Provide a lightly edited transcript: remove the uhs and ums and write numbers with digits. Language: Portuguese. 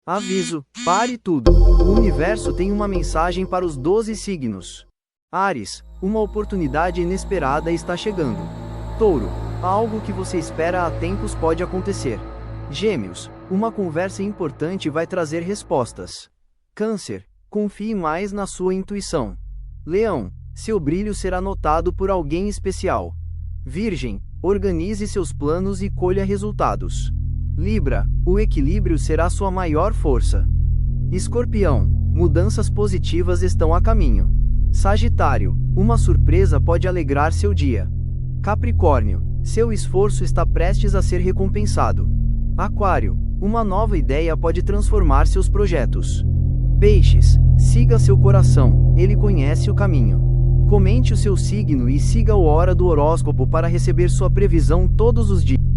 Aviso: pare tudo. O universo tem uma mensagem para os 12 signos. Áries, uma oportunidade inesperada está chegando. Touro, algo que você espera há tempos pode acontecer. Gêmeos, uma conversa importante vai trazer respostas. Câncer, confie mais na sua intuição. Leão, seu brilho será notado por alguém especial. Virgem, organize seus planos e colha resultados. Libra, o equilíbrio será sua maior força. Escorpião, mudanças positivas estão a caminho. Sagitário, uma surpresa pode alegrar seu dia. Capricórnio, seu esforço está prestes a ser recompensado. Aquário, uma nova ideia pode transformar seus projetos. Peixes, siga seu coração, ele conhece o caminho. Comente o seu signo e siga o Hora do Horóscopo para receber sua previsão todos os dias.